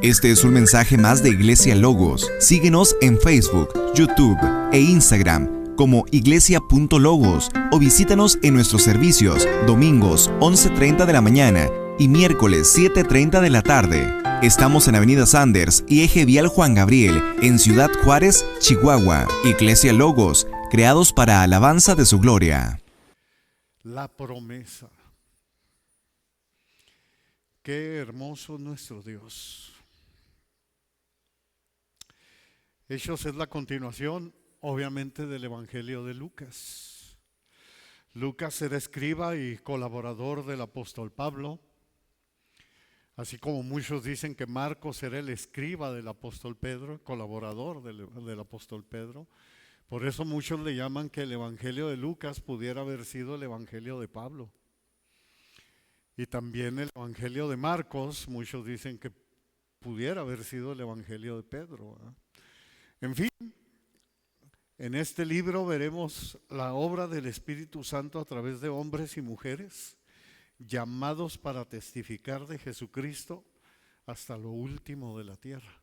Este es un mensaje más de Iglesia Logos. Síguenos en Facebook, YouTube e Instagram como iglesia.logos o visítanos en nuestros servicios domingos 11:30 de la mañana y miércoles 7:30 de la tarde. Estamos en Avenida Sanders y Eje Vial Juan Gabriel, en Ciudad Juárez, Chihuahua. Iglesia Logos, creados para alabanza de su gloria. La promesa. Qué hermoso nuestro Dios. Hechos es la continuación, obviamente, del Evangelio de Lucas. Lucas era escriba y colaborador del apóstol Pablo, así como muchos dicen que Marcos era el escriba del apóstol Pedro, colaborador del apóstol Pedro. Por eso muchos le llaman que el Evangelio de Lucas pudiera haber sido el Evangelio de Pablo. Y también el Evangelio de Marcos, muchos dicen que pudiera haber sido el Evangelio de Pedro, ¿verdad? En fin, en este libro veremos la obra del Espíritu Santo a través de hombres y mujeres llamados para testificar de Jesucristo hasta lo último de la tierra.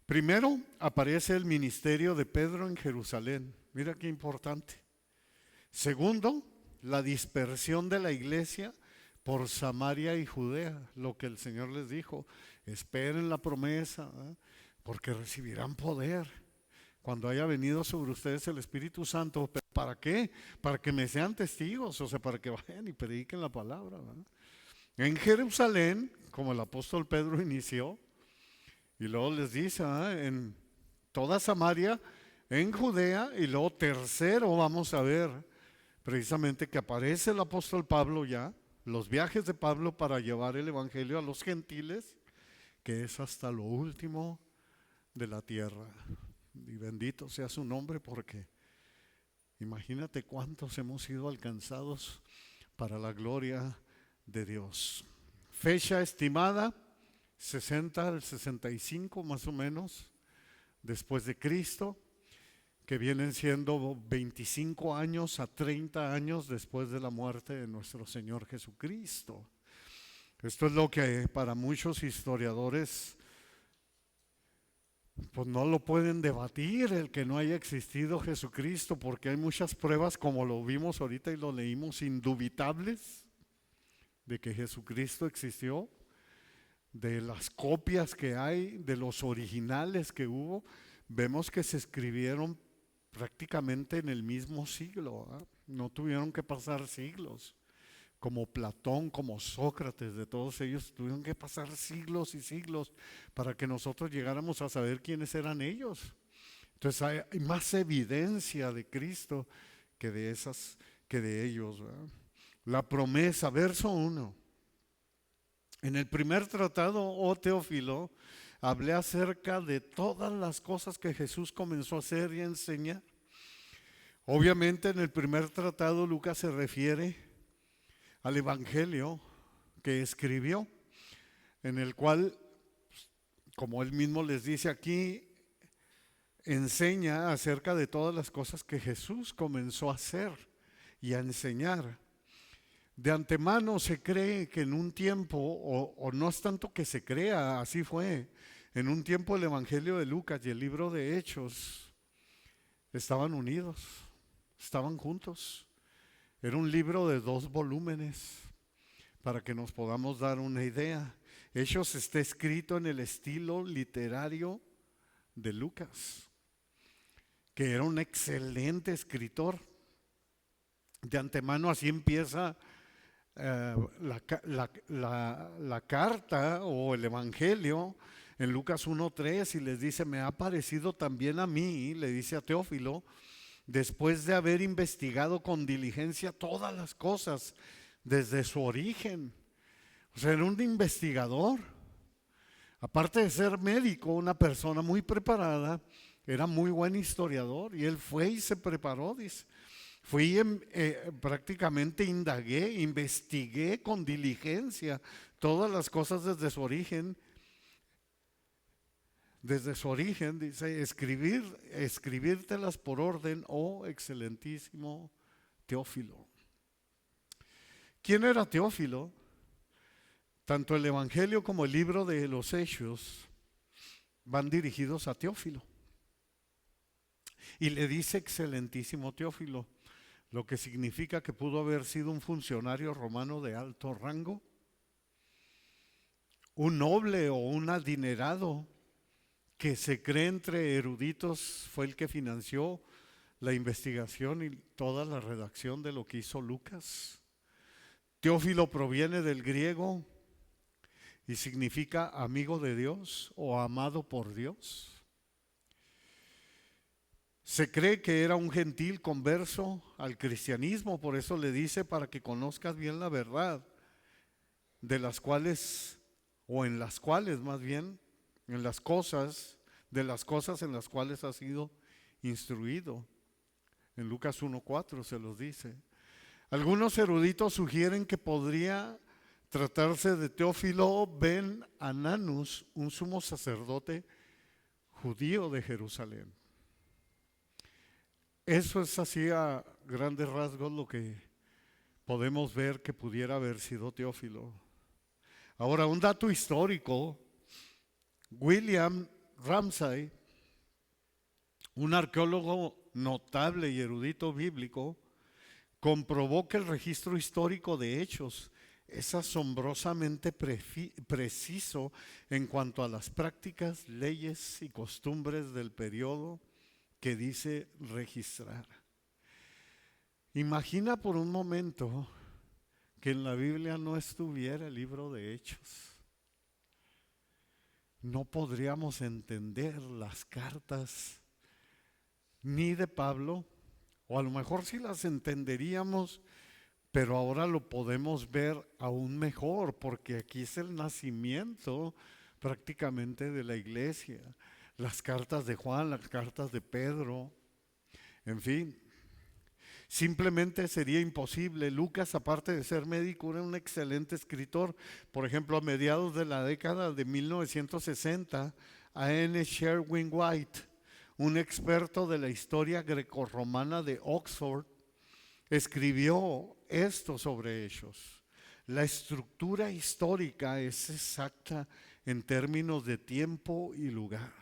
Primero aparece el ministerio de Pedro en Jerusalén. Mira qué importante. Segundo, la dispersión de la iglesia por Samaria y Judea, lo que el Señor les dijo: esperen la promesa, ¿eh? Porque recibirán poder cuando haya venido sobre ustedes el Espíritu Santo. ¿Pero para qué? Para que me sean testigos, o sea, para que vayan y prediquen la palabra, ¿verdad? En Jerusalén, como el apóstol Pedro inició, y luego les dice, en toda Samaria, en Judea, y luego tercero vamos a ver precisamente que aparece el apóstol Pablo ya, los viajes de Pablo para llevar el evangelio a los gentiles, que es hasta lo último de la tierra. Y bendito sea su nombre, porque imagínate cuántos hemos sido alcanzados para la gloria de Dios. Fecha estimada 60 al 65 más o menos después de Cristo, que vienen siendo 25 años a 30 años después de la muerte de nuestro Señor Jesucristo. Esto es lo que para muchos historiadores pues no lo pueden debatir, el que no haya existido Jesucristo, porque hay muchas pruebas, como lo vimos ahorita y lo leímos, indubitables de que Jesucristo existió, de las copias que hay, de los originales que hubo. Vemos que se escribieron prácticamente en el mismo siglo, ¿eh? No tuvieron que pasar siglos, como Platón, como Sócrates, de todos ellos tuvieron que pasar siglos y siglos para que nosotros llegáramos a saber quiénes eran ellos. Entonces hay más evidencia de Cristo que de ellos, ¿verdad? La promesa, verso 1. En el primer tratado, oh Teófilo, hablé acerca de todas las cosas que Jesús comenzó a hacer y a enseñar. Obviamente en el primer tratado Lucas se refiere al evangelio que escribió, en el cual, como él mismo les dice aquí, enseña acerca de todas las cosas que Jesús comenzó a hacer y a enseñar. De antemano se cree que en un tiempo, o no es tanto que se crea, así fue, en un tiempo el Evangelio de Lucas y el libro de Hechos estaban unidos, estaban juntos. Era un libro de 2 volúmenes, para que nos podamos dar una idea. Hechos está escrito en el estilo literario de Lucas, que era un excelente escritor. De antemano así empieza la carta o el evangelio en Lucas 1:3, y les dice: me ha parecido también a mí, le dice a Teófilo, después de haber investigado con diligencia todas las cosas desde su origen. O sea, era un investigador. Aparte de ser médico, una persona muy preparada, era muy buen historiador, y él fue y se preparó, dice. Fui, prácticamente indagué, investigué con diligencia todas las cosas desde su origen. Desde su origen, dice, escribírtelas por orden, oh excelentísimo Teófilo. ¿Quién era Teófilo? Tanto el Evangelio como el libro de los Hechos van dirigidos a Teófilo. Y le dice excelentísimo Teófilo, lo que significa que pudo haber sido un funcionario romano de alto rango, un noble o un adinerado que se cree entre eruditos, fue el que financió la investigación y toda la redacción de lo que hizo Lucas. Teófilo proviene del griego y significa amigo de Dios o amado por Dios. Se cree que era un gentil converso al cristianismo, por eso le dice para que conozcas bien la verdad, de las cuales, o en las cuales más bien, en las cosas, de las cosas en las cuales ha sido instruido. En Lucas 1:4 se los dice. Algunos eruditos sugieren que podría tratarse de Teófilo ben Ananus, un sumo sacerdote judío de Jerusalén. Eso es así a grandes rasgos lo que podemos ver que pudiera haber sido Teófilo. Ahora, un dato histórico: William Ramsay, un arqueólogo notable y erudito bíblico, comprobó que el registro histórico de Hechos es asombrosamente preciso en cuanto a las prácticas, leyes y costumbres del periodo que dice registrar. Imagina por un momento que en la Biblia no estuviera el libro de Hechos. No podríamos entender las cartas ni de Pablo, o a lo mejor sí las entenderíamos, pero ahora lo podemos ver aún mejor, porque aquí es el nacimiento prácticamente de la iglesia. Las cartas de Juan, las cartas de Pedro, en fin. Simplemente sería imposible. Lucas, aparte de ser médico, era un excelente escritor. Por ejemplo, a mediados de la década de 1960, a N. Sherwin White, un experto de la historia grecorromana de Oxford, escribió esto sobre ellos: la estructura histórica es exacta en términos de tiempo y lugar.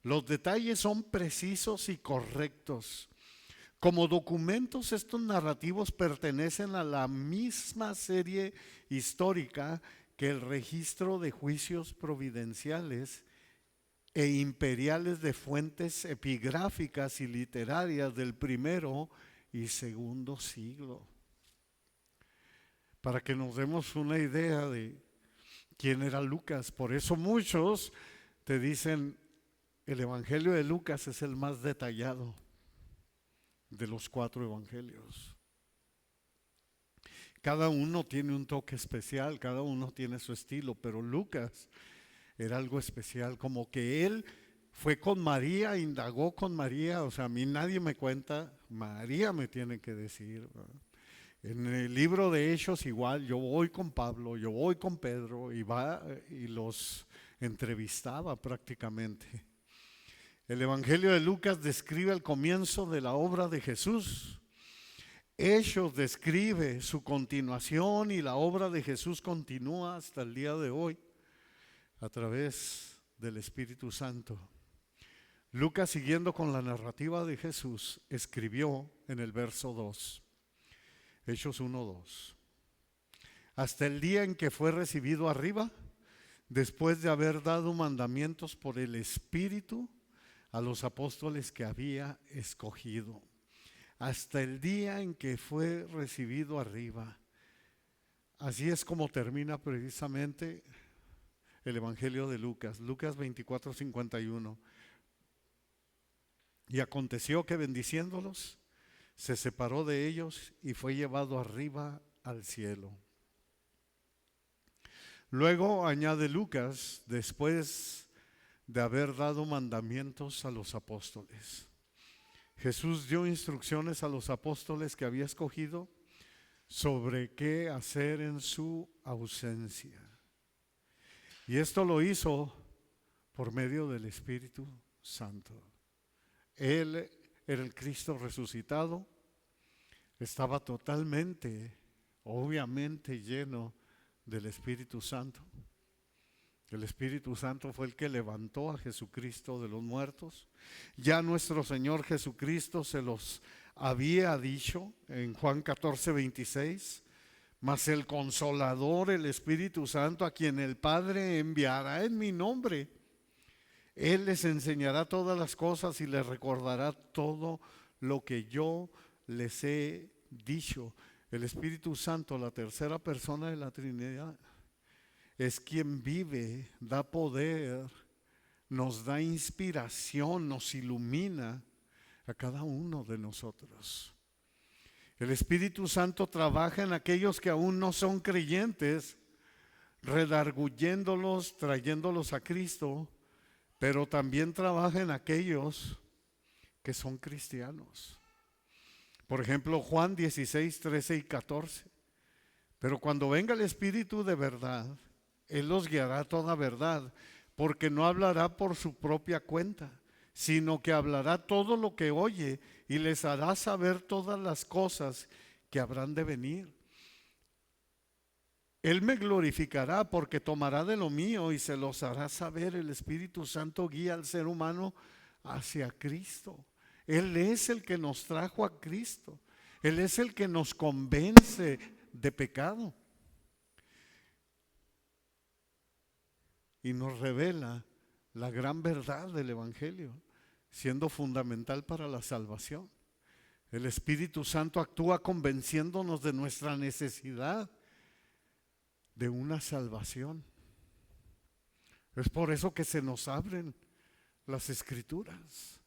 Los detalles son precisos y correctos. Como documentos, estos narrativos pertenecen a la misma serie histórica que el registro de juicios providenciales e imperiales de fuentes epigráficas y literarias del primero y segundo siglo. Para que nos demos una idea de quién era Lucas. Por eso muchos te dicen, el Evangelio de Lucas es el más detallado de los 4 evangelios. Cada uno tiene un toque especial, cada uno tiene su estilo, pero Lucas era algo especial, como que él fue con María, indagó con María. O sea, a mí nadie me cuenta, María me tiene que decir, ¿verdad? En el libro de Hechos igual, yo voy con Pablo, yo voy con Pedro, y va y los entrevistaba prácticamente. El Evangelio de Lucas describe el comienzo de la obra de Jesús. Hechos describe su continuación, y la obra de Jesús continúa hasta el día de hoy a través del Espíritu Santo. Lucas, siguiendo con la narrativa de Jesús, escribió en el verso 2, Hechos 1:2: hasta el día en que fue recibido arriba, después de haber dado mandamientos por el Espíritu a los apóstoles que había escogido. Hasta el día en que fue recibido arriba. Así es como termina precisamente el Evangelio de Lucas. Lucas 24:51. Y aconteció que, bendiciéndolos, se separó de ellos y fue llevado arriba al cielo. Luego añade Lucas, después de haber dado mandamientos a los apóstoles. Jesús dio instrucciones a los apóstoles que había escogido sobre qué hacer en su ausencia. Y esto lo hizo por medio del Espíritu Santo. Él era el Cristo resucitado, estaba totalmente, obviamente lleno del Espíritu Santo. El Espíritu Santo fue el que levantó a Jesucristo de los muertos. Ya nuestro Señor Jesucristo se los había dicho en Juan 14:26. Mas el Consolador, el Espíritu Santo, a quien el Padre enviará en mi nombre, Él les enseñará todas las cosas y les recordará todo lo que yo les he dicho. El Espíritu Santo, la tercera persona de la Trinidad, es quien vive, da poder, nos da inspiración, nos ilumina a cada uno de nosotros. El Espíritu Santo trabaja en aquellos que aún no son creyentes, redarguyéndolos, trayéndolos a Cristo, pero también trabaja en aquellos que son cristianos. Por ejemplo, Juan 16, 13 y 14. Pero cuando venga el Espíritu de verdad, Él los guiará a toda verdad, porque no hablará por su propia cuenta, sino que hablará todo lo que oye y les hará saber todas las cosas que habrán de venir. Él me glorificará porque tomará de lo mío y se los hará saber. El Espíritu Santo guía al ser humano hacia Cristo. Él es el que nos trajo a Cristo. Él es el que nos convence de pecado y nos revela la gran verdad del Evangelio, siendo fundamental para la salvación. El Espíritu Santo actúa convenciéndonos de nuestra necesidad de una salvación. Es por eso que se nos abren las Escrituras.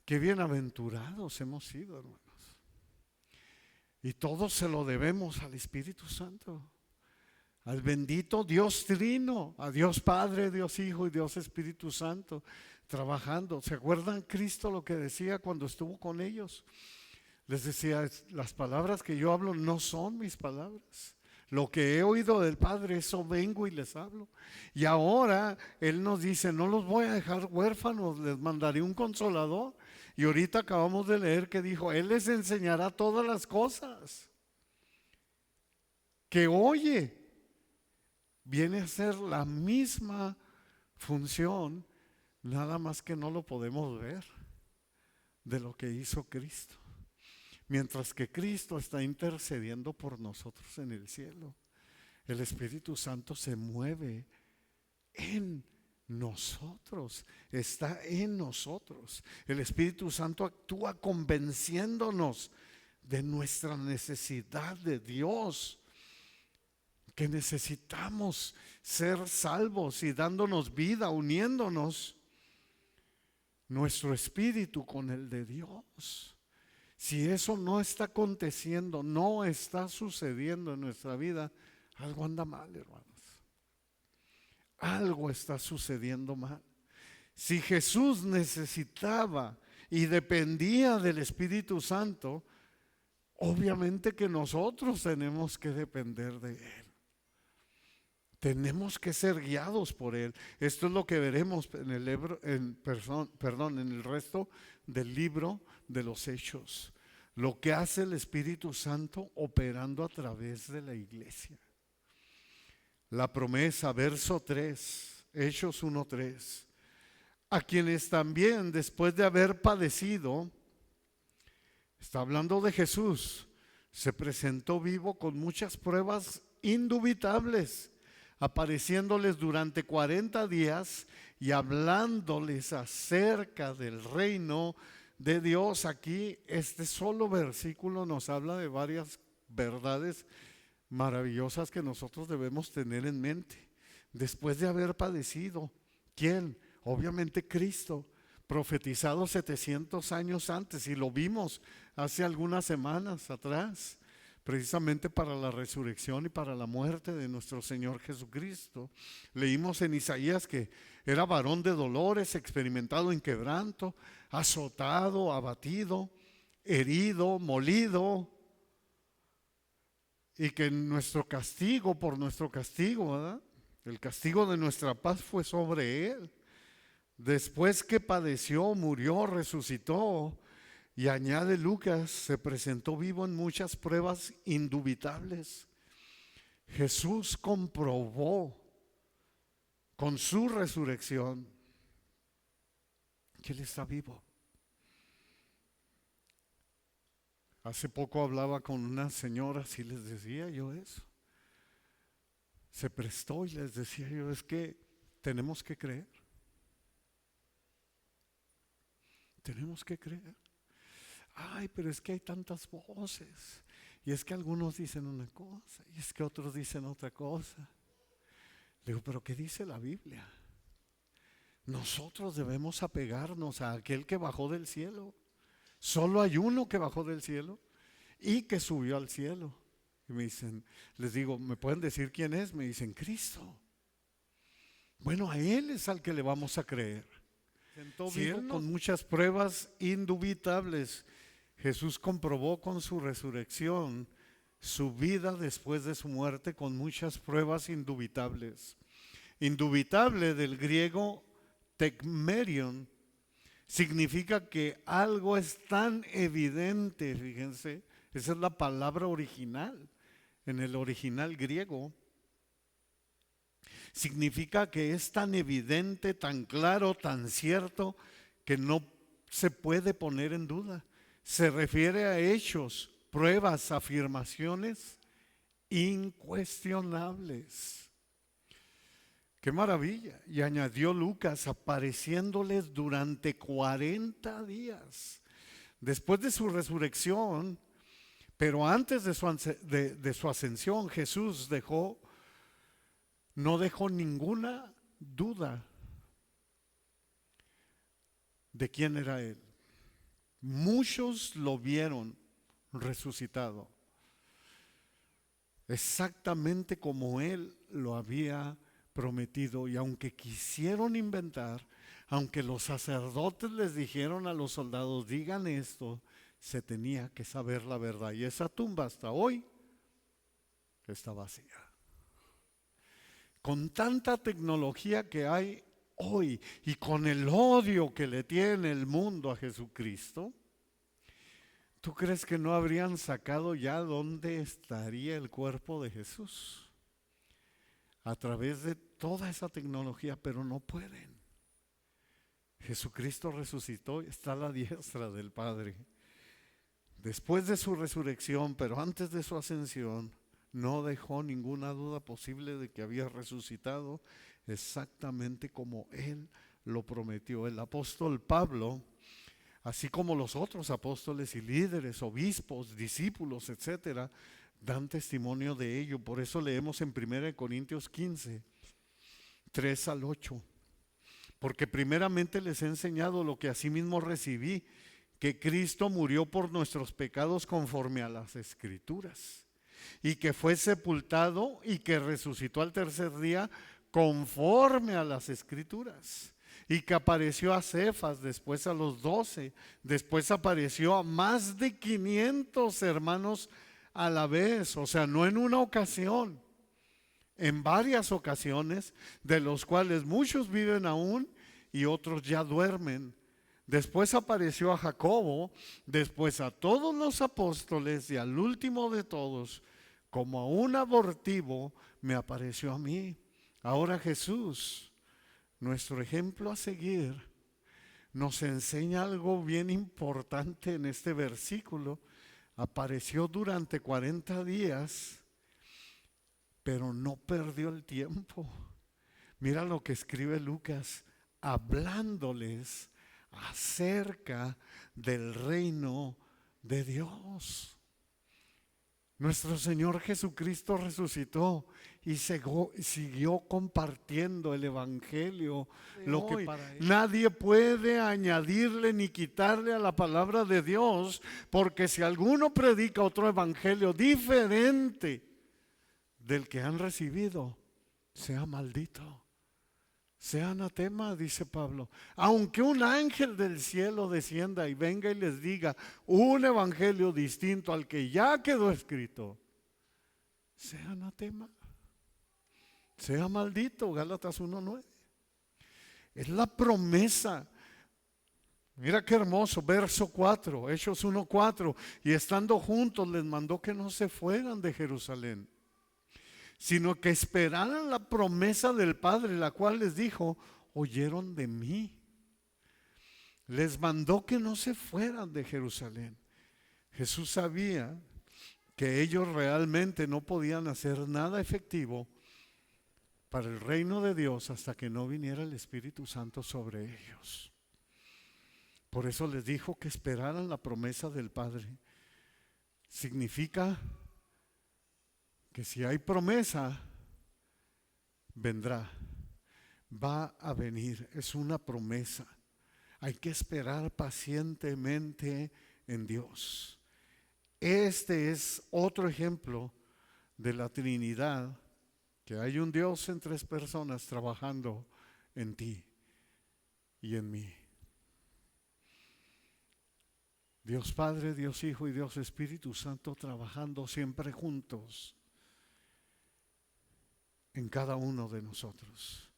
Qué bienaventurados hemos sido, hermanos. Y todo se lo debemos al Espíritu Santo, al bendito Dios Trino, a Dios Padre, Dios Hijo y Dios Espíritu Santo trabajando. ¿Se acuerdan Cristo lo que decía cuando estuvo con ellos? Les decía, las palabras que yo hablo no son mis palabras. Lo que he oído del Padre, eso vengo y les hablo. Y ahora Él nos dice, no los voy a dejar huérfanos, les mandaré un consolador. Y ahorita acabamos de leer que dijo, Él les enseñará todas las cosas que oye. Viene a ser la misma función, nada más que no lo podemos ver, de lo que hizo Cristo. Mientras que Cristo está intercediendo por nosotros en el cielo, el Espíritu Santo se mueve en nosotros, está en nosotros. El Espíritu Santo actúa convenciéndonos de nuestra necesidad de Dios, que necesitamos ser salvos y dándonos vida, uniéndonos nuestro espíritu con el de Dios. Si eso no está aconteciendo, no está sucediendo en nuestra vida, algo anda mal, hermanos. Algo está sucediendo mal. Si Jesús necesitaba y dependía del Espíritu Santo, obviamente que nosotros tenemos que depender de Él. Tenemos que ser guiados por Él. Esto es lo que veremos en el resto del libro de los Hechos. Lo que hace el Espíritu Santo operando a través de la iglesia. La promesa, verso 3, Hechos 1:3. A quienes también después de haber padecido, está hablando de Jesús, se presentó vivo con muchas pruebas indubitables, apareciéndoles durante 40 días y hablándoles acerca del reino de Dios. Aquí este solo versículo nos habla de varias verdades maravillosas que nosotros debemos tener en mente. Después de haber padecido, ¿quién? Obviamente Cristo, profetizado 700 años antes, y lo vimos hace algunas semanas atrás, precisamente para la resurrección y para la muerte de nuestro Señor Jesucristo. Leímos en Isaías que era varón de dolores, experimentado en quebranto, azotado, abatido, herido, molido, y que nuestro castigo, por nuestro castigo, ¿verdad? El castigo de nuestra paz fue sobre Él. Después que padeció, murió, resucitó. Y añade Lucas, se presentó vivo en muchas pruebas indubitables. Jesús comprobó con su resurrección que Él está vivo. Hace poco hablaba con unas señoras y les decía yo eso. Se prestó y les decía yo, es que tenemos que creer. Tenemos que creer. Ay, pero es que hay tantas voces. Y es que algunos dicen una cosa y es que otros dicen otra cosa. Le digo, pero ¿qué dice la Biblia? Nosotros debemos apegarnos a aquel que bajó del cielo. Solo hay uno que bajó del cielo y que subió al cielo. Y me dicen, les digo, ¿me pueden decir quién es? Me dicen, Cristo. Bueno, a Él es al que le vamos a creer. Si Él con muchas pruebas indubitables, Jesús comprobó con su resurrección su vida después de su muerte con muchas pruebas indubitables. Indubitable del griego tekmerion significa que algo es tan evidente, fíjense, esa es la palabra original, en el original griego. Significa que es tan evidente, tan claro, tan cierto, que no se puede poner en duda. Se refiere a hechos, pruebas, afirmaciones incuestionables. ¡Qué maravilla! Y añadió Lucas, apareciéndoles durante 40 días. Después de su resurrección, pero antes de su ascensión, Jesús no dejó ninguna duda de quién era Él. Muchos lo vieron resucitado, exactamente como Él lo había prometido. Y aunque quisieron inventar, aunque los sacerdotes les dijeron a los soldados, digan esto, se tenía que saber la verdad. Y esa tumba hasta hoy está vacía. Con tanta tecnología que hay hoy y con el odio que le tiene el mundo a Jesucristo, ¿tú crees que no habrían sacado ya dónde estaría el cuerpo de Jesús? A través de toda esa tecnología, pero no pueden. Jesucristo resucitó y está a la diestra del Padre. Después de su resurrección, pero antes de su ascensión, no dejó ninguna duda posible de que había resucitado exactamente como Él lo prometió. El apóstol Pablo, así como los otros apóstoles y líderes, obispos, discípulos, etcétera, dan testimonio de ello. Por eso leemos en 1 Corintios 15, 3 al 8. Porque primeramente les he enseñado lo que asimismo recibí, que Cristo murió por nuestros pecados conforme a las Escrituras, y que fue sepultado y que resucitó al tercer día conforme a las Escrituras, y que apareció a Cefas, después a los 12, después apareció a más de 500 hermanos a la vez, o sea, no en una ocasión, en varias ocasiones, de los cuales muchos viven aún y otros ya duermen. Después apareció a Jacobo, después a todos los apóstoles y al último de todos, como a un abortivo, me apareció a mí. Ahora Jesús, nuestro ejemplo a seguir, nos enseña algo bien importante en este versículo. Apareció durante 40 días, pero no perdió el tiempo. Mira lo que escribe Lucas, hablándoles acerca del reino de Dios. Nuestro Señor Jesucristo resucitó y siguió compartiendo el evangelio. Lo que nadie puede añadirle ni quitarle a la palabra de Dios, porque si alguno predica otro evangelio diferente del que han recibido, sea maldito. Sea anatema, dice Pablo. Aunque un ángel del cielo descienda y venga y les diga un evangelio distinto al que ya quedó escrito, sea anatema, sea maldito. Gálatas 1:9. Es la promesa. Mira qué hermoso, verso 4, Hechos 1:4. Y estando juntos les mandó que no se fueran de Jerusalén, sino que esperaran la promesa del Padre, la cual les dijo: oyeron de mí. Les mandó que no se fueran de Jerusalén. Jesús sabía que ellos realmente no podían hacer nada efectivo para el reino de Dios hasta que no viniera el Espíritu Santo sobre ellos. Por eso les dijo que esperaran la promesa del Padre. Significa que si hay promesa, vendrá, va a venir, es una promesa. Hay que esperar pacientemente en Dios. Este es otro ejemplo de la Trinidad, que hay un Dios en tres personas trabajando en ti y en mí. Dios Padre, Dios Hijo y Dios Espíritu Santo trabajando siempre juntos en cada uno de nosotros.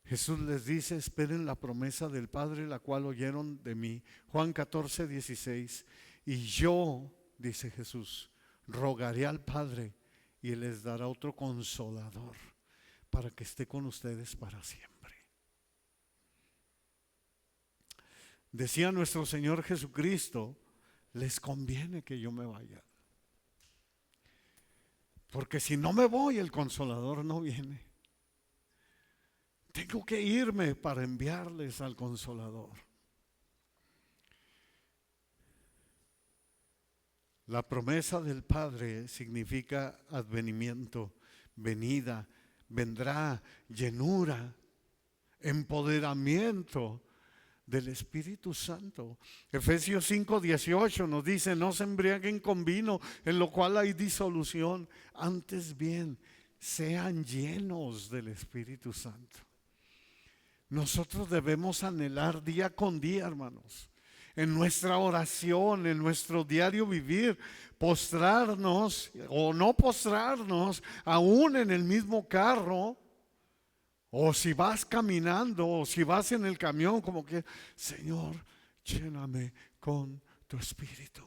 Jesús les dice: esperen la promesa del Padre, la cual oyeron de mí. Juan 14:16. Y yo, dice Jesús, rogaré al Padre y Él les dará otro consolador para que esté con ustedes para siempre. Decía nuestro Señor Jesucristo: les conviene que yo me vaya, porque si no me voy, el consolador no viene. Tengo que irme para enviarles al consolador. La promesa del Padre significa advenimiento, venida, vendrá, llenura, empoderamiento del Espíritu Santo. Efesios 5:18 nos dice: no se embriaguen con vino, en lo cual hay disolución, antes bien sean llenos del Espíritu Santo. Nosotros debemos anhelar día con día, hermanos, en nuestra oración, en nuestro diario vivir, postrarnos o no postrarnos, aún en el mismo carro, o si vas caminando, o si vas en el camión, como que: Señor, lléname con tu Espíritu.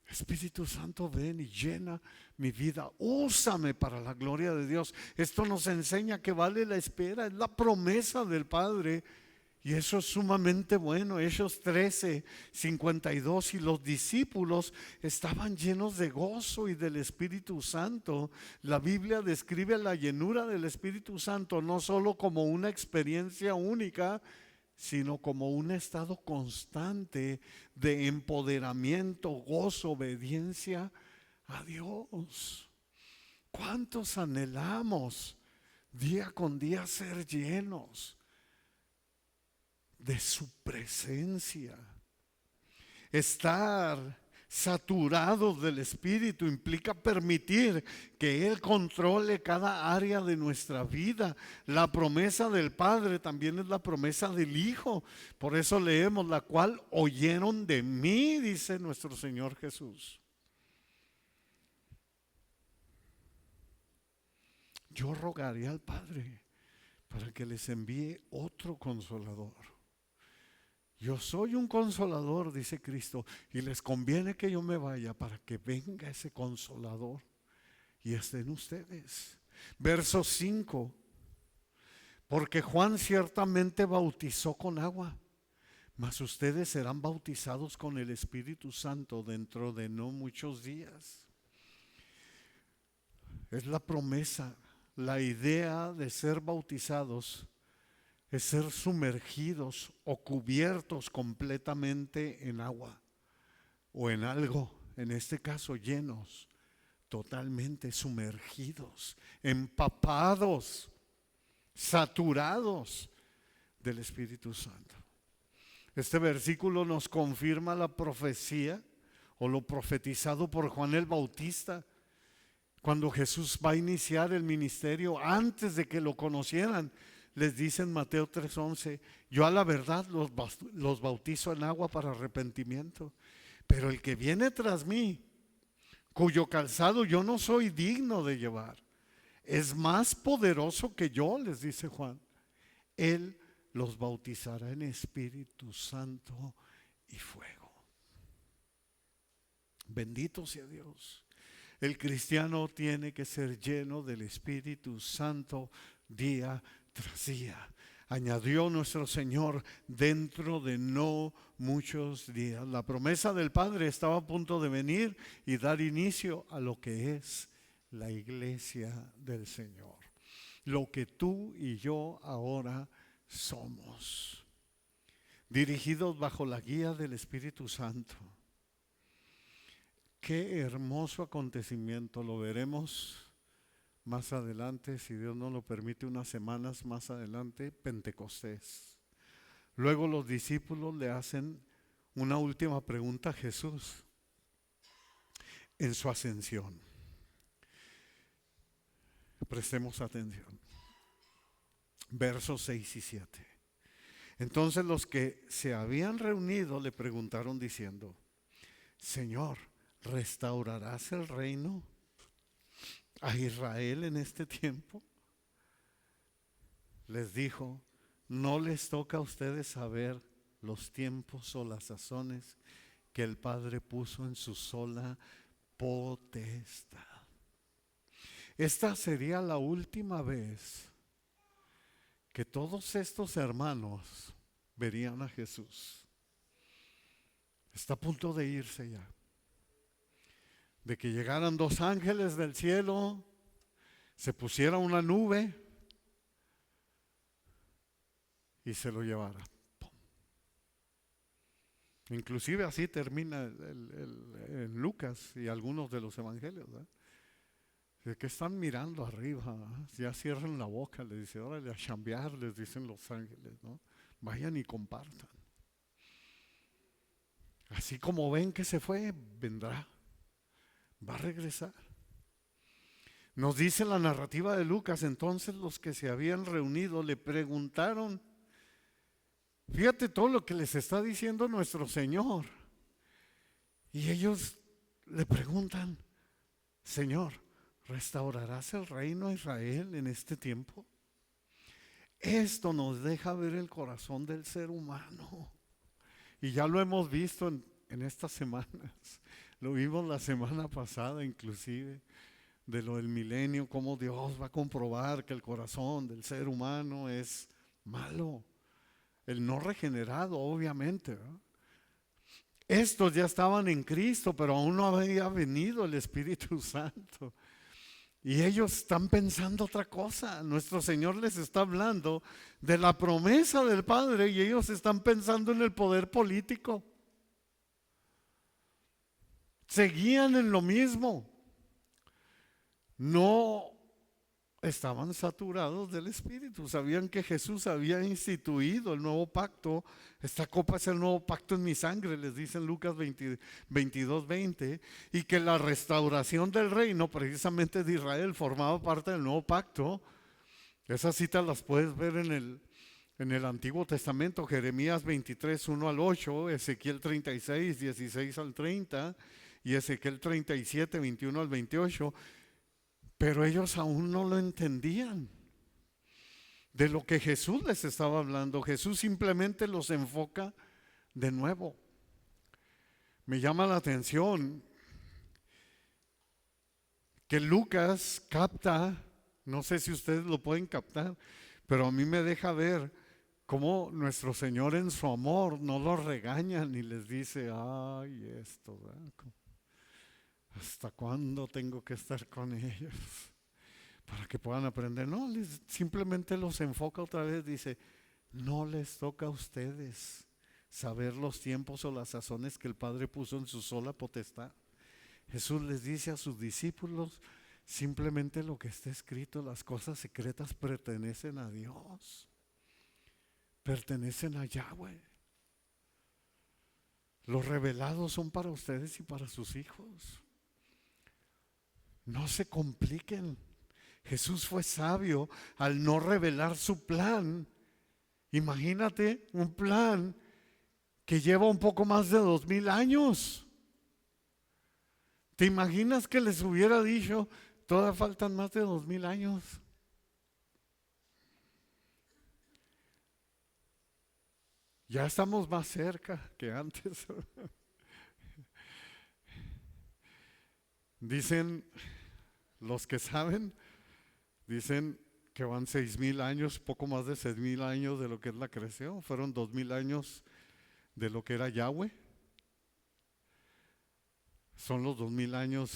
Espíritu Santo, ven y llena mi vida, úsame para la gloria de Dios. Esto nos enseña que vale la espera, es la promesa del Padre, y eso es sumamente bueno. Hechos 13:52. Y los discípulos estaban llenos de gozo y del Espíritu Santo. La Biblia describe la llenura del Espíritu Santo no solo como una experiencia única, sino como un estado constante de empoderamiento, gozo, obediencia a Dios. ¿Cuántos anhelamos día con día ser llenos de su presencia? Estar saturados del Espíritu implica permitir que Él controle cada área de nuestra vida. La promesa del Padre también es la promesa del Hijo. Por eso leemos: la cual oyeron de mí, dice nuestro Señor Jesús. Yo rogaré al Padre para que les envíe otro consolador. Yo soy un consolador, dice Cristo, y les conviene que yo me vaya para que venga ese consolador y estén ustedes. Verso 5. Porque Juan ciertamente bautizó con agua, mas ustedes serán bautizados con el Espíritu Santo dentro de no muchos días. Es la promesa, la idea de ser bautizados es ser sumergidos o cubiertos completamente en agua o en algo, en este caso llenos, totalmente sumergidos, empapados, saturados del Espíritu Santo. Este versículo nos confirma la profecía o lo profetizado por Juan el Bautista cuando Jesús va a iniciar el ministerio. Antes de que lo conocieran, les dice en Mateo 3:11: yo a la verdad los bautizo en agua para arrepentimiento, pero el que viene tras mí, cuyo calzado yo no soy digno de llevar, es más poderoso que yo, les dice Juan. Él los bautizará en Espíritu Santo y fuego. Bendito sea Dios. El cristiano tiene que ser lleno del Espíritu Santo día tras día. Añadió nuestro Señor, dentro de no muchos días. La promesa del Padre estaba a punto de venir y dar inicio a lo que es la iglesia del Señor. Lo que tú y yo ahora somos. Dirigidos bajo la guía del Espíritu Santo. Qué hermoso acontecimiento, lo veremos más adelante, si Dios nos lo permite, unas semanas más adelante, Pentecostés. Luego los discípulos le hacen una última pregunta a Jesús en su ascensión. Prestemos atención. Versos 6 y 7. Entonces los que se habían reunido le preguntaron diciendo: Señor, ¿restaurarás el reino a Israel en este tiempo? Les dijo: no les toca a ustedes saber los tiempos o las sazones que el Padre puso en su sola potestad. Esta sería la última vez que todos estos hermanos verían a Jesús. Está a punto de irse ya. De que llegaran dos ángeles del cielo, se pusiera una nube y se lo llevara. Inclusive así termina en Lucas y algunos de los evangelios, ¿verdad? De que están mirando arriba, ¿verdad? Ya cierran la boca, les dice, órale a chambear, les dicen los ángeles, ¿no? Vayan y compartan. Así como ven que se fue, vendrá. Va a regresar. Nos dice la narrativa de Lucas, entonces los que se habían reunido le preguntaron, fíjate todo lo que les está diciendo nuestro Señor. Y ellos le preguntan, Señor, ¿restaurarás el reino a Israel en este tiempo? Esto nos deja ver el corazón del ser humano. Y ya lo hemos visto en estas semanas. Lo vimos la semana pasada inclusive, de lo del milenio, cómo Dios va a comprobar que el corazón del ser humano es malo. El no regenerado, obviamente, ¿verdad? Estos ya estaban en Cristo, pero aún no había venido el Espíritu Santo. Y ellos están pensando otra cosa. Nuestro Señor les está hablando de la promesa del Padre y ellos están pensando en el poder político. Seguían en lo mismo. No estaban saturados del Espíritu. Sabían que Jesús había instituido el nuevo pacto. Esta copa es el nuevo pacto en mi sangre, les dice en Lucas 22:20. Y que la restauración del reino precisamente de Israel formaba parte del nuevo pacto. Esas citas las puedes ver en el Antiguo Testamento. Jeremías 23, 1 al 8, Ezequiel 36, 16 al 30 y Ezequiel 37, 21 al 28. Pero ellos aún no lo entendían de lo que Jesús les estaba hablando. Jesús simplemente los enfoca de nuevo. Me llama la atención que Lucas capta, no sé si ustedes lo pueden captar, pero a mí me deja ver cómo nuestro Señor en su amor no los regaña ni les dice, ay, esto, ¿verdad? ¿Hasta cuándo tengo que estar con ellos? Para que puedan aprender. No, simplemente los enfoca otra vez. Dice, no les toca a ustedes saber los tiempos o las sazones que el Padre puso en su sola potestad. Jesús les dice a sus discípulos, simplemente lo que está escrito, las cosas secretas pertenecen a Dios. Pertenecen a Yahweh. Los revelados son para ustedes y para sus hijos. No se compliquen. Jesús fue sabio al no revelar su plan. Imagínate un plan que lleva un poco más de 2000 años. ¿Te imaginas que les hubiera dicho, todavía faltan más de 2000 años? Ya estamos más cerca que antes. Dicen los que saben, dicen que van 6,000 años, poco más de 6,000 años de lo que es la creación. Fueron 2,000 años de lo que era Yahweh. Son los 2,000 años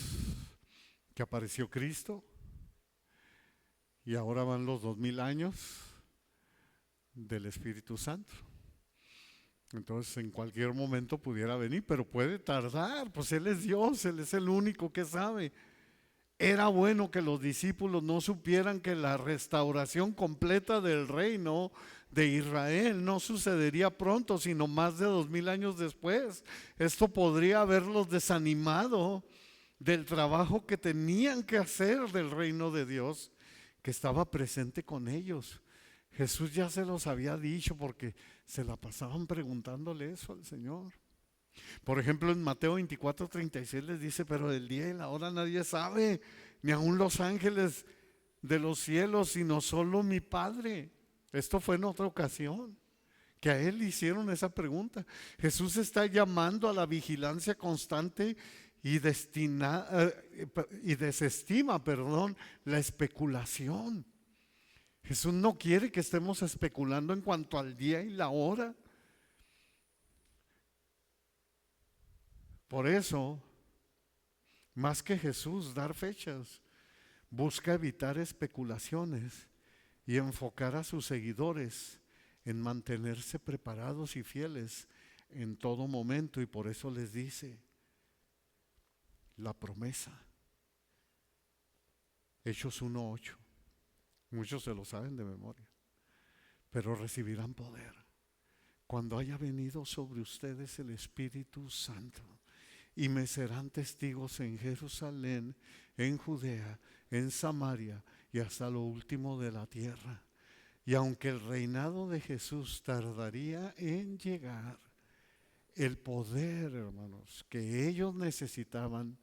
que apareció Cristo. Y ahora van los 2,000 años del Espíritu Santo. Entonces en cualquier momento pudiera venir, pero puede tardar, pues Él es Dios, Él es el único que sabe. Era bueno que los discípulos no supieran que la restauración completa del reino de Israel no sucedería pronto, sino más de 2,000 años después. Esto podría haberlos desanimado del trabajo que tenían que hacer del reino de Dios, que estaba presente con ellos. Jesús ya se los había dicho porque se la pasaban preguntándole eso al Señor. Por ejemplo, en Mateo 24:36 les dice: pero del día y la hora nadie sabe, ni aun los ángeles de los cielos, sino solo mi Padre. Esto fue en otra ocasión que a Él le hicieron esa pregunta. Jesús está llamando a la vigilancia constante y desestima, la especulación. Jesús no quiere que estemos especulando en cuanto al día y la hora. Por eso, más que Jesús dar fechas, busca evitar especulaciones y enfocar a sus seguidores en mantenerse preparados y fieles en todo momento. Y por eso les dice la promesa. Hechos 1:8. Muchos se lo saben de memoria. Pero recibirán poder cuando haya venido sobre ustedes el Espíritu Santo, y me serán testigos en Jerusalén, en Judea, en Samaria y hasta lo último de la tierra. Y aunque el reinado de Jesús tardaría en llegar, el poder, hermanos, que ellos necesitaban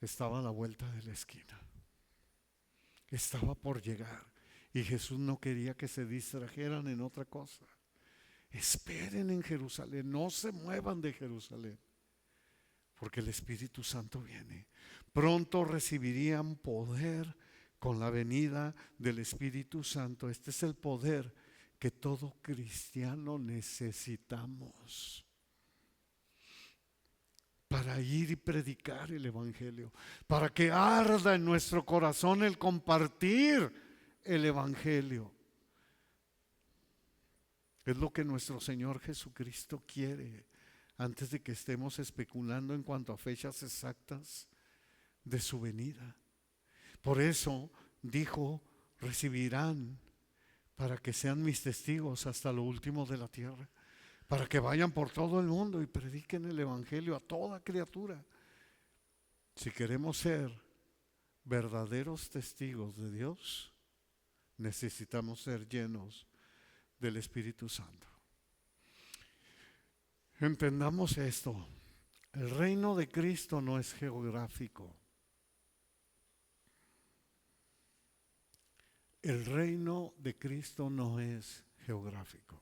estaba a la vuelta de la esquina. Estaba por llegar. Y Jesús no quería que se distrajeran en otra cosa. Esperen en Jerusalén, no se muevan de Jerusalén, porque el Espíritu Santo viene. Pronto recibirían poder con la venida del Espíritu Santo. Este es el poder que todo cristiano necesitamos para ir y predicar el Evangelio, para que arda en nuestro corazón el compartir el Evangelio. Es lo que nuestro Señor Jesucristo quiere, antes de que estemos especulando en cuanto a fechas exactas de su venida. Por eso dijo: recibirán para que sean mis testigos hasta lo último de la tierra, para que vayan por todo el mundo y prediquen el Evangelio a toda criatura. Si queremos ser verdaderos testigos de Dios, necesitamos ser llenos del Espíritu Santo. Entendamos esto: el reino de Cristo no es geográfico. El reino de Cristo no es geográfico.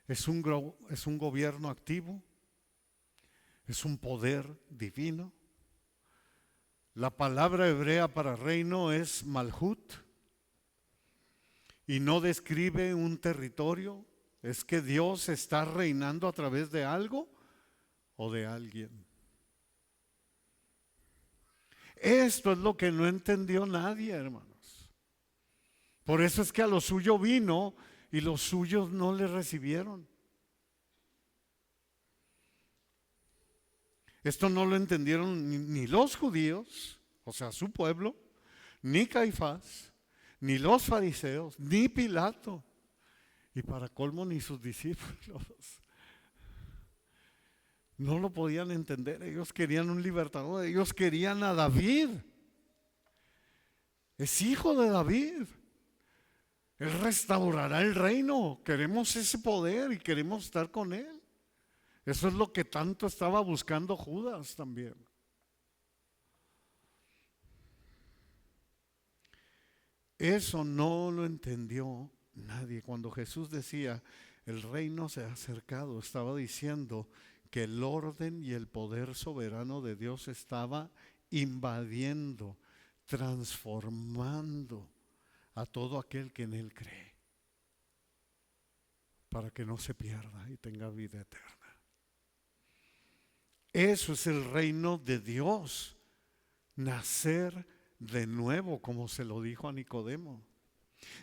Es un gobierno activo, es un poder divino. La palabra hebrea para reino es malhut y no describe un territorio. Es que Dios está reinando a través de algo o de alguien. Esto es lo que no entendió nadie, hermanos. Por eso es que a lo suyo vino y los suyos no le recibieron. Esto no lo entendieron ni los judíos, o sea, su pueblo, ni Caifás, ni los fariseos, ni Pilato, y para colmo ni sus discípulos. No lo podían entender. Ellos querían un libertador, ellos querían a David. Es hijo de David. Él restaurará el reino. Queremos ese poder y queremos estar con Él. Eso es lo que tanto estaba buscando Judas también. Eso no lo entendió nadie. Cuando Jesús decía: el reino se ha acercado, estaba diciendo que el orden y el poder soberano de Dios estaba invadiendo, transformando a todo aquel que en Él cree, para que no se pierda y tenga vida eterna. Eso es el reino de Dios, nacer de nuevo, como se lo dijo a Nicodemo.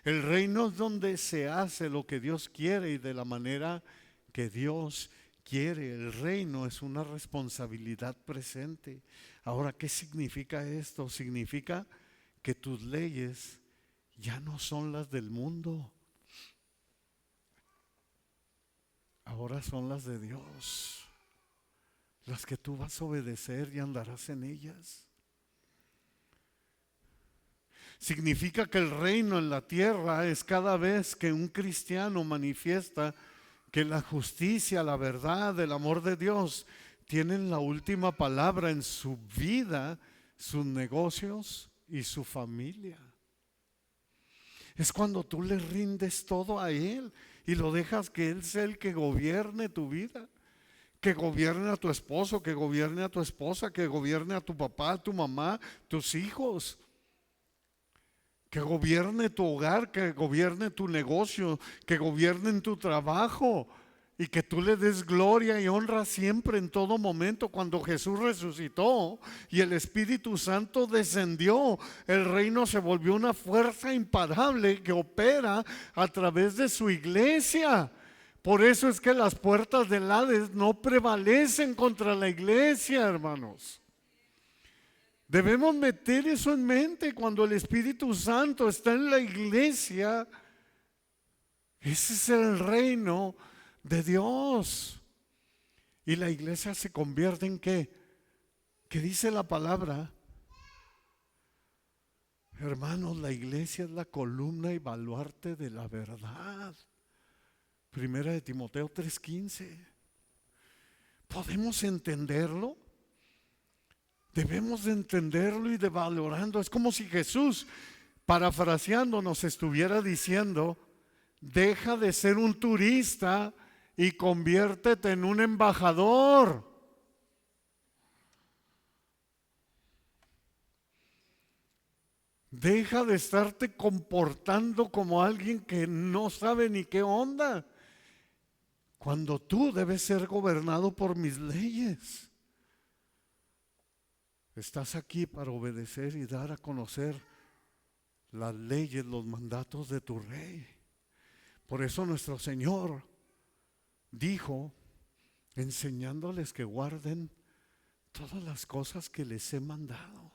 El reino es donde se hace lo que Dios quiere y de la manera que Dios quiere. El reino es una responsabilidad presente. Ahora, ¿qué significa esto? Significa que tus leyes ya no son las del mundo. Ahora son las de Dios, las que tú vas a obedecer y andarás en ellas. Significa que el reino en la tierra es cada vez que un cristiano manifiesta que la justicia, la verdad, el amor de Dios tienen la última palabra en su vida, sus negocios y su familia. Es cuando tú le rindes todo a Él y lo dejas que Él sea el que gobierne tu vida, que gobierne a tu esposo, que gobierne a tu esposa, que gobierne a tu papá, a tu mamá, tus hijos, que gobierne tu hogar, que gobierne tu negocio, que gobierne en tu trabajo y que tú le des gloria y honra siempre en todo momento. Cuando Jesús resucitó y el Espíritu Santo descendió, el reino se volvió una fuerza imparable que opera a través de su iglesia. Por eso es que las puertas del Hades no prevalecen contra la iglesia, hermanos. Debemos meter eso en mente. Cuando el Espíritu Santo está en la iglesia, ese es el reino de Dios. Y la iglesia se convierte en ¿qué? ¿Qué dice la palabra? Hermanos, la iglesia es la columna y baluarte de la verdad. Primera de Timoteo 3:15. ¿Podemos entenderlo? Debemos de entenderlo y de valorando. Es como si Jesús, parafraseando, nos estuviera diciendo: deja de ser un turista y conviértete en un embajador. Deja de estarte comportando como alguien que no sabe ni qué onda, cuando tú debes ser gobernado por mis leyes. Estás aquí para obedecer y dar a conocer las leyes, los mandatos de tu Rey. Por eso nuestro Señor dijo, enseñándoles que guarden todas las cosas que les he mandado.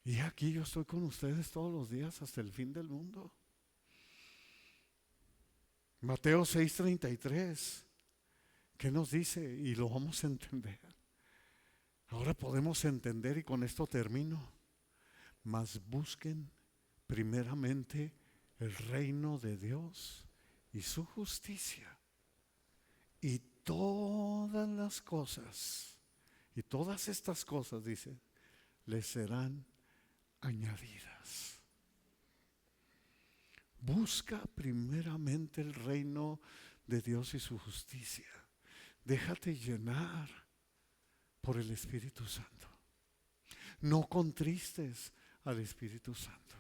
Y aquí yo estoy con ustedes todos los días hasta el fin del mundo. Mateo 6:33, ¿qué nos dice? Y lo vamos a entender. Ahora podemos entender y con esto termino. Mas busquen primeramente el reino de Dios y su justicia, y todas las cosas, y todas estas cosas, dice, les serán añadidas. Busca primeramente el reino de Dios y su justicia. Déjate llenar por el Espíritu Santo. No contristes al Espíritu Santo.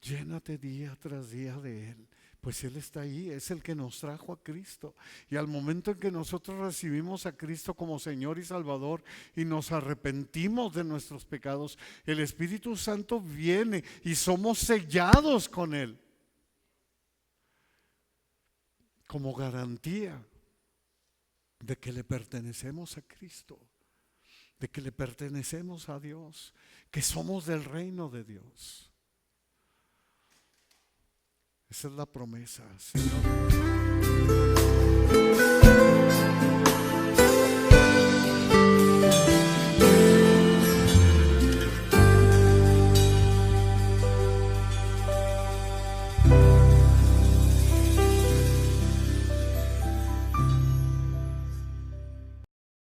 Llénate día tras día de Él, pues Él está ahí, es el que nos trajo a Cristo. Y al momento en que nosotros recibimos a Cristo como Señor y Salvador y nos arrepentimos de nuestros pecados, el Espíritu Santo viene y somos sellados con Él como garantía de que le pertenecemos a Cristo, de que le pertenecemos a Dios, que somos del reino de Dios. Esa es la promesa, Señor.